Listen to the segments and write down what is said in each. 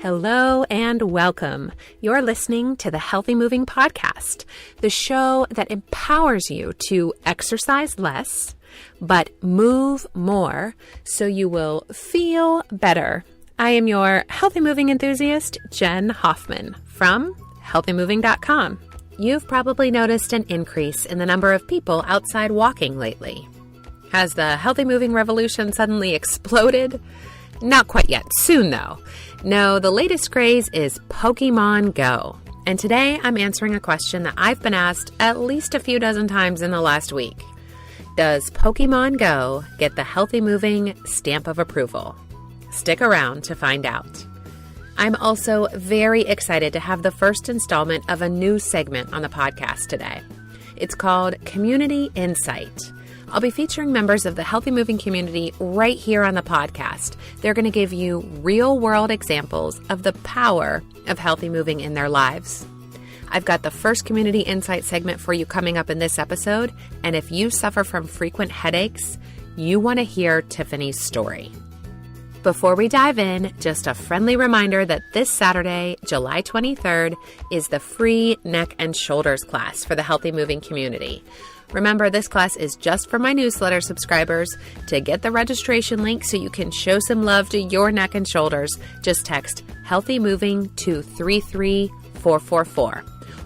Hello and welcome. You're listening to the Healthy Moving Podcast, the show that empowers you to exercise less, but move more so you will feel better. I am your healthy moving enthusiast, Jen Hoffman from healthymoving.com. You've probably noticed an increase in the number of people outside walking lately. Has the healthy moving revolution suddenly exploded? Not quite yet. Soon, though. No, the latest craze is Pokemon Go. And today I'm answering a question that I've been asked at least a few dozen times in the last week. Does Pokemon Go get the healthy moving stamp of approval? Stick around to find out. I'm also very excited to have the first installment of a new segment on the podcast today. It's called Community Insight. I'll be featuring members of the Healthy Moving community right here on the podcast. They're going to give you real-world examples of the power of healthy moving in their lives. I've got the first Community Insight segment for you coming up in this episode, and if you suffer from frequent headaches, you want to hear Tiffany's story. Before we dive in, just a friendly reminder that this Saturday, July 23rd, is the free neck and shoulders class for the Healthy Moving community. Remember, this class is just for my newsletter subscribers. To get the registration link so you can show some love to your neck and shoulders, just text Healthy Moving to 33444.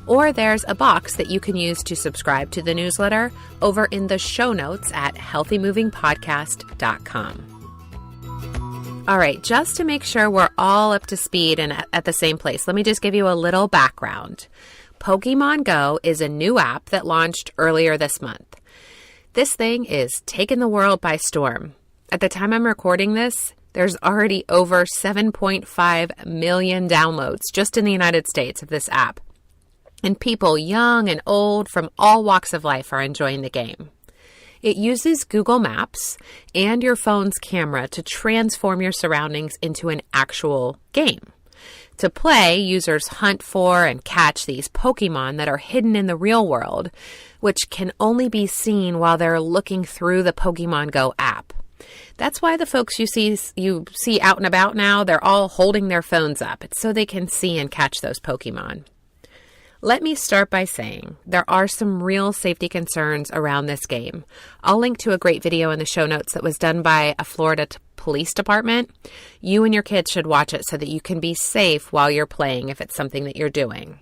Or there's a box that you can use to subscribe to the newsletter over in the show notes at healthymovingpodcast.com. All right, just to make sure we're all up to speed and at the same place, let me just give you a little background. Pokemon Go is a new app that launched earlier this month. This thing is taking the world by storm. At the time I'm recording this, there's already over 7.5 million downloads just in the United States of this app. And people young and old from all walks of life are enjoying the game. It uses Google Maps and your phone's camera to transform your surroundings into an actual game. To play, users hunt for and catch these Pokemon that are hidden in the real world, which can only be seen while they're looking through the Pokemon Go app. That's why the folks you see out and about now, they're all holding their phones up. It's so they can see and catch those Pokemon. Let me start by saying there are some real safety concerns around this game. I'll link to a great video in the show notes that was done by a Florida police department. You and your kids should watch it so that you can be safe while you're playing if it's something that you're doing.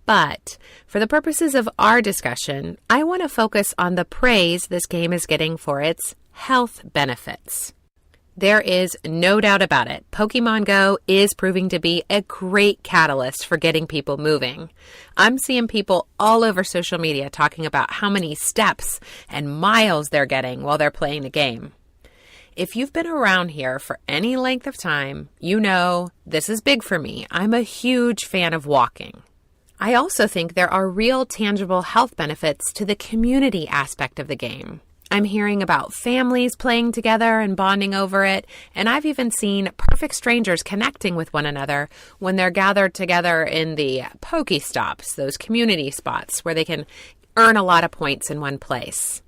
But for the purposes of our discussion, I want to focus on the praise this game is getting for its health benefits. There is no doubt about it. Pokemon Go is proving to be a great catalyst for getting people moving. I'm seeing people all over social media talking about how many steps and miles they're getting while they're playing the game. If you've been around here for any length of time, you know this is big for me. I'm a huge fan of walking. I also think there are real tangible health benefits to the community aspect of the game. I'm hearing about families playing together and bonding over it, and I've even seen perfect strangers connecting with one another when they're gathered together in the Pokestops, those community spots where they can earn a lot of points in one place.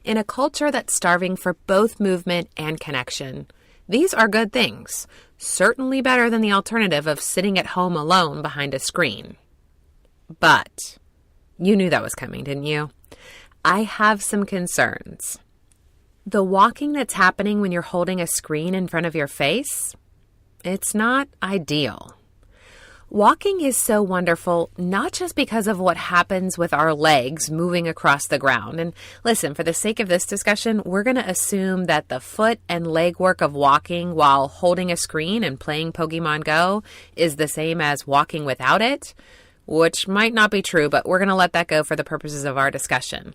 In a culture that's starving for both movement and connection, these are good things, certainly better than the alternative of sitting at home alone behind a screen. But you knew that was coming, didn't you? I have some concerns. The walking that's happening when you're holding a screen in front of your face, it's not ideal. Walking is so wonderful, not just because of what happens with our legs moving across the ground. And listen, for the sake of this discussion, we're going to assume that the foot and leg work of walking while holding a screen and playing Pokemon Go is the same as walking without it, which might not be true, but we're going to let that go for the purposes of our discussion.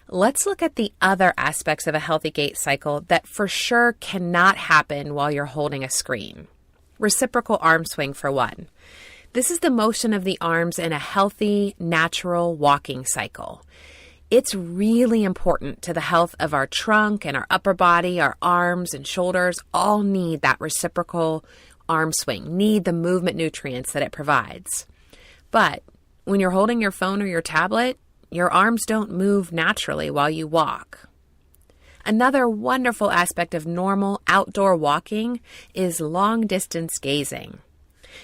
Let's look at the other aspects of a healthy gait cycle that for sure cannot happen while you're holding a screen. Reciprocal arm swing, for one. This is the motion of the arms in a healthy, natural walking cycle. It's really important to the health of our trunk and our upper body. Our arms and shoulders all need that reciprocal arm swing, need the movement nutrients that it provides. But when you're holding your phone or your tablet, your arms don't move naturally while you walk. Another wonderful aspect of normal outdoor walking is long-distance gazing.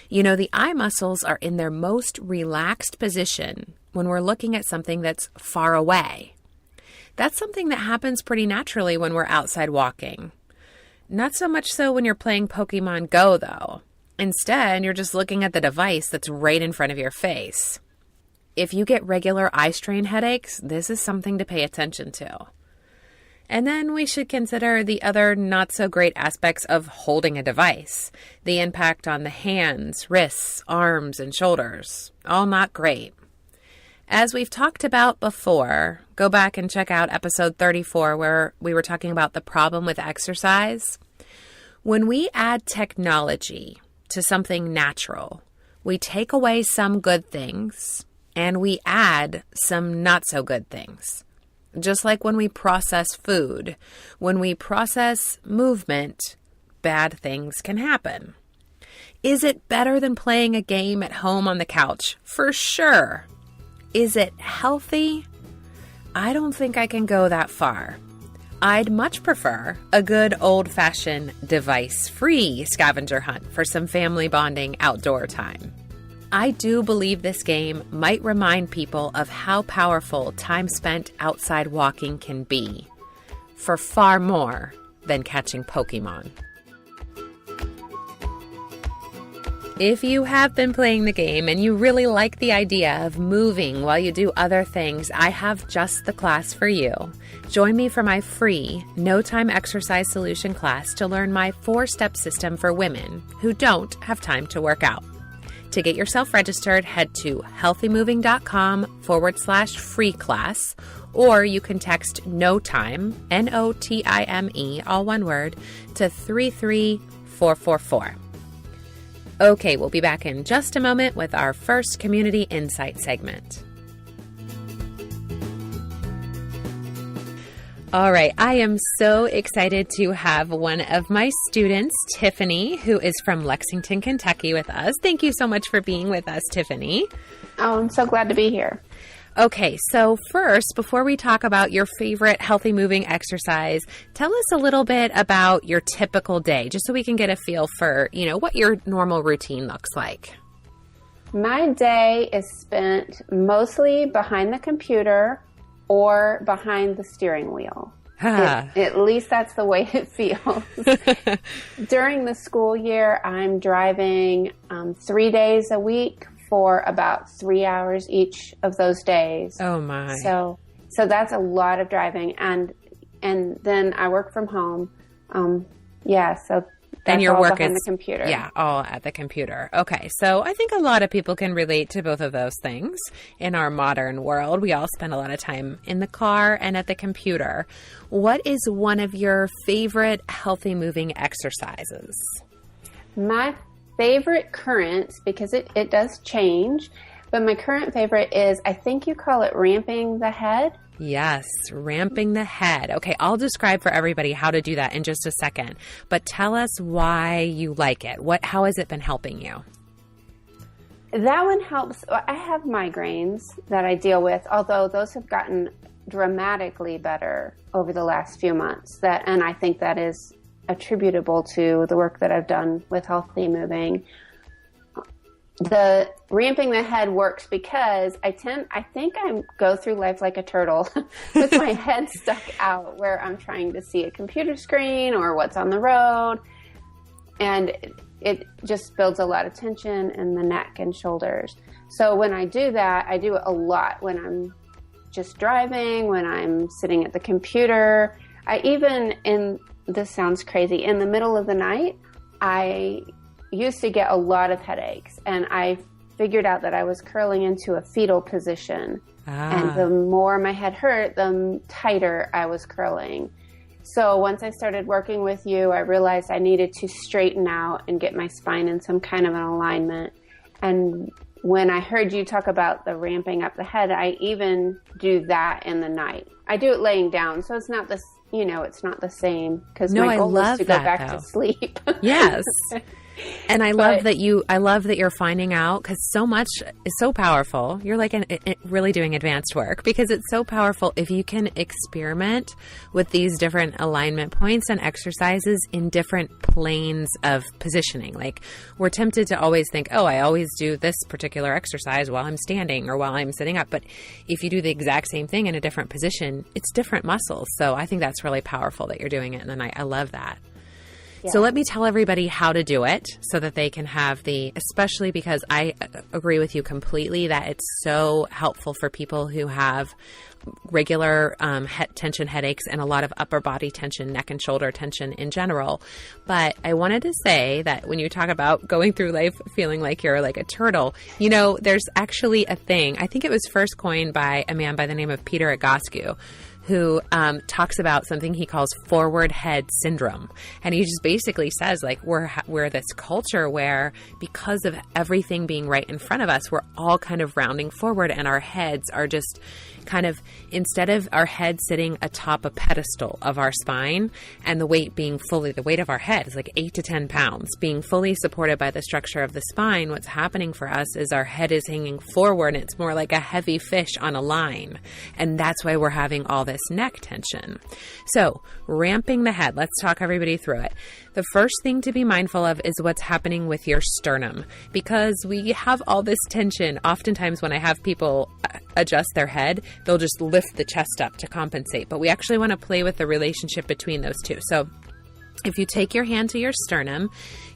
You know, the eye muscles are in their most relaxed position when we're looking at something that's far away. That's something that happens pretty naturally when we're outside walking. Not so much so when you're playing Pokemon Go, though. Instead, you're just looking at the device that's right in front of your face. If you get regular eye strain headaches, this is something to pay attention to. And then we should consider the other not so great aspects of holding a device. The impact on the hands, wrists, arms, and shoulders. All not great. As we've talked about before, go back and check out episode 34 where we were talking about the problem with exercise. When we add technology to something natural, we take away some good things and we add some not so good things. Just like when we process food, when we process movement, bad things can happen. Is it better than playing a game at home on the couch? For sure. Is it healthy? I don't think I can go that far. I'd much prefer a good old-fashioned device-free scavenger hunt for some family bonding outdoor time. I do believe this game might remind people of how powerful time spent outside walking can be, for far more than catching Pokemon. If you have been playing the game and you really like the idea of moving while you do other things, I have just the class for you. Join me for my free no-time exercise solution class to learn my 4-step system for women who don't have time to work out. To get yourself registered, head to healthymoving.com/free class, or you can text NOTIME, NOTIME, all one word, to 33444. Okay, we'll be back in just a moment with our first Community Insight segment. All right, I am so excited to have one of my students, Tiffany, who is from Lexington, Kentucky, with us. Thank you so much for being with us, Tiffany. Oh, I'm so glad to be here. Okay, so first, before we talk about your favorite healthy moving exercise, tell us a little bit about your typical day, just so we can get a feel for, what your normal routine looks like. My day is spent mostly behind the computer or behind the steering wheel. At least that's the way it feels. During the school year, I'm driving 3 days a week for about 3 hours each of those days. Oh my! So that's a lot of driving, and then I work from home. So that's and your all work behind is the computer. Yeah, all at the computer. Okay, so I think a lot of people can relate to both of those things in our modern world. We all spend a lot of time in the car and at the computer. What is one of your favorite healthy moving exercises? My favorite current, because it does change, but my current favorite is, I think you call it ramping the head. Yes, ramping the head. Okay, I'll describe for everybody how to do that in just a second, but tell us why you like it. How has it been helping you? That one helps. I have migraines that I deal with, although those have gotten dramatically better over the last few months. And I think that is attributable to the work that I've done with healthy moving. The ramping the head works because I think I go through life like a turtle with my head stuck out where I'm trying to see a computer screen or what's on the road. And it just builds a lot of tension in the neck and shoulders. So when I do that, I do it a lot when I'm just driving, when I'm sitting at the computer. This sounds crazy, in the middle of the night, I used to get a lot of headaches, and I figured out that I was curling into a fetal position. And the more my head hurt, the tighter I was curling. So once I started working with you, I realized I needed to straighten out and get my spine in some kind of an alignment. And when I heard you talk about the ramping up the head, I even do that in the night. I do it laying down, so it's not it's not the same, because my goal is to go back to sleep. Yes. And I love that you're finding out, because so much is so powerful. You're like really doing advanced work, because it's so powerful if you can experiment with these different alignment points and exercises in different planes of positioning. Like, we're tempted to always think, oh, I always do this particular exercise while I'm standing or while I'm sitting up. But if you do the exact same thing in a different position, it's different muscles. So I think that's really powerful that you're doing it. And I love that. Yeah. So let me tell everybody how to do it so that they can have especially because I agree with you completely that it's so helpful for people who have regular tension headaches and a lot of upper body tension, neck and shoulder tension in general. But I wanted to say that when you talk about going through life feeling like you're like a turtle, there's actually a thing. I think it was first coined by a man by the name of Peter Egoscue, who talks about something he calls forward head syndrome. And he just basically says, like, we're this culture where, because of everything being right in front of us, we're all kind of rounding forward, and our heads are just kind of, instead of our head sitting atop a pedestal of our spine and the weight of our head is like 8 to 10 pounds, being fully supported by the structure of the spine, what's happening for us is our head is hanging forward, and it's more like a heavy fish on a line. And that's why we're having all this neck tension. So ramping the head, let's talk everybody through it. The first thing to be mindful of is what's happening with your sternum, because we have all this tension. Oftentimes when I have people adjust their head, they'll just lift the chest up to compensate. But we actually want to play with the relationship between those two. So if you take your hand to your sternum,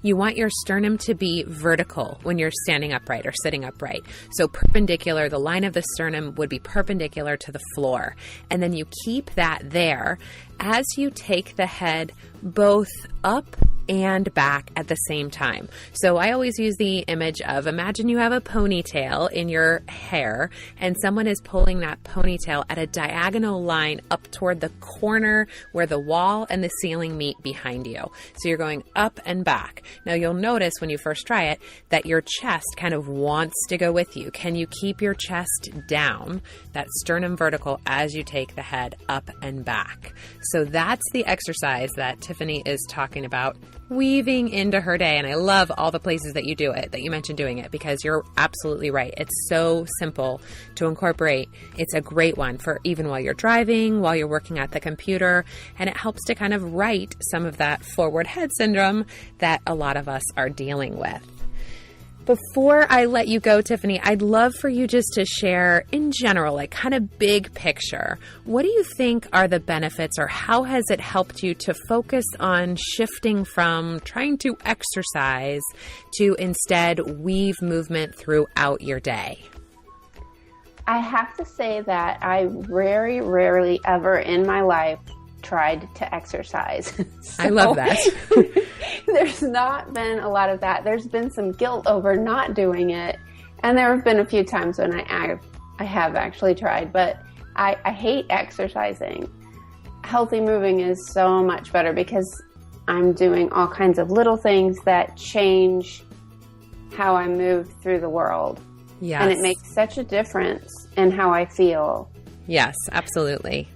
you want your sternum to be vertical when you're standing upright or sitting upright. So perpendicular, the line of the sternum would be perpendicular to the floor. And then you keep that there as you take the head both up and back at the same time. So I always use the image of, imagine you have a ponytail in your hair and someone is pulling that ponytail at a diagonal line up toward the corner where the wall and the ceiling meet behind you. So you're going up and back. Now you'll notice when you first try it that your chest kind of wants to go with you. Can you keep your chest down, that sternum vertical, as you take the head up and back? So that's the exercise that Tiffany is talking about weaving into her day. And I love all the places that you do it, that you mentioned doing it, because you're absolutely right. It's so simple to incorporate. It's a great one for even while you're driving, while you're working at the computer, and it helps to kind of right some of that forward head syndrome that a lot of us are dealing with. Before I let you go, Tiffany, I'd love for you just to share in general, like kind of big picture, what do you think are the benefits, or how has it helped you to focus on shifting from trying to exercise to instead weave movement throughout your day? I have to say that I very rarely ever in my life tried to exercise. I love that. There's not been a lot of that. There's been some guilt over not doing it. And there have been a few times when I have actually tried, but I hate exercising. Healthy moving is so much better because I'm doing all kinds of little things that change how I move through the world. Yes. And it makes such a difference in how I feel. Yes, absolutely.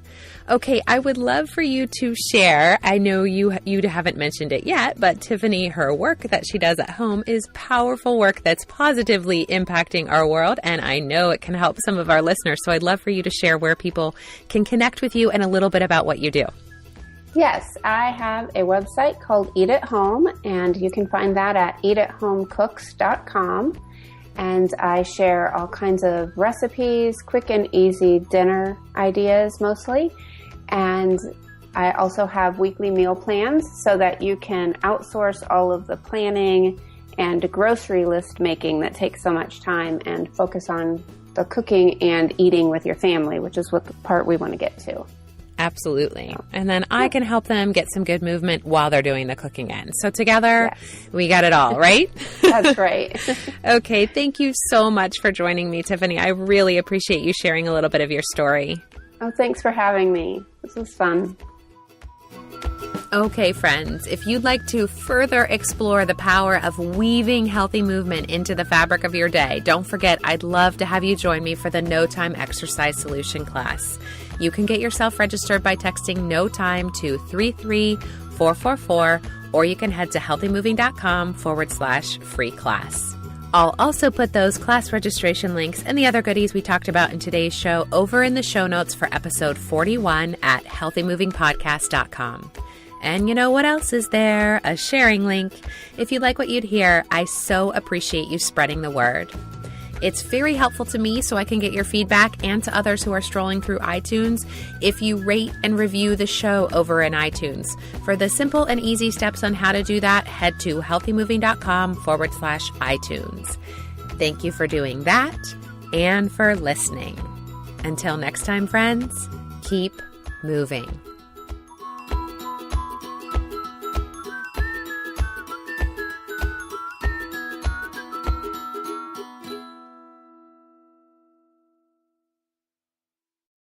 Okay, I would love for you to share. I know you haven't mentioned it yet, but Tiffany, her work that she does at home is powerful work that's positively impacting our world, and I know it can help some of our listeners. So I'd love for you to share where people can connect with you and a little bit about what you do. Yes, I have a website called Eat at Home, and you can find that at eatathomecooks.com. And I share all kinds of recipes, quick and easy dinner ideas mostly. And I also have weekly meal plans so that you can outsource all of the planning and grocery list making that takes so much time and focus on the cooking and eating with your family, which is what the part we want to get to. Absolutely. And then I can help them get some good movement while they're doing the cooking in. So together, yes, we got it all, right? That's right. Okay. Thank you so much for joining me, Tiffany. I really appreciate you sharing a little bit of your story. Oh, thanks for having me. This was fun. Okay, friends, if you'd like to further explore the power of weaving healthy movement into the fabric of your day, don't forget, I'd love to have you join me for the No Time Exercise Solution class. You can get yourself registered by texting No Time to 33444 or you can head to healthymoving.com/free class. I'll also put those class registration links and the other goodies we talked about in today's show over in the show notes for episode 41 at healthymovingpodcast.com. And you know what else is there? A sharing link. If you like what you'd hear, I so appreciate you spreading the word. It's very helpful to me so I can get your feedback and to others who are strolling through iTunes if you rate and review the show over in iTunes. For the simple and easy steps on how to do that, head to healthymoving.com/iTunes. Thank you for doing that and for listening. Until next time, friends, keep moving.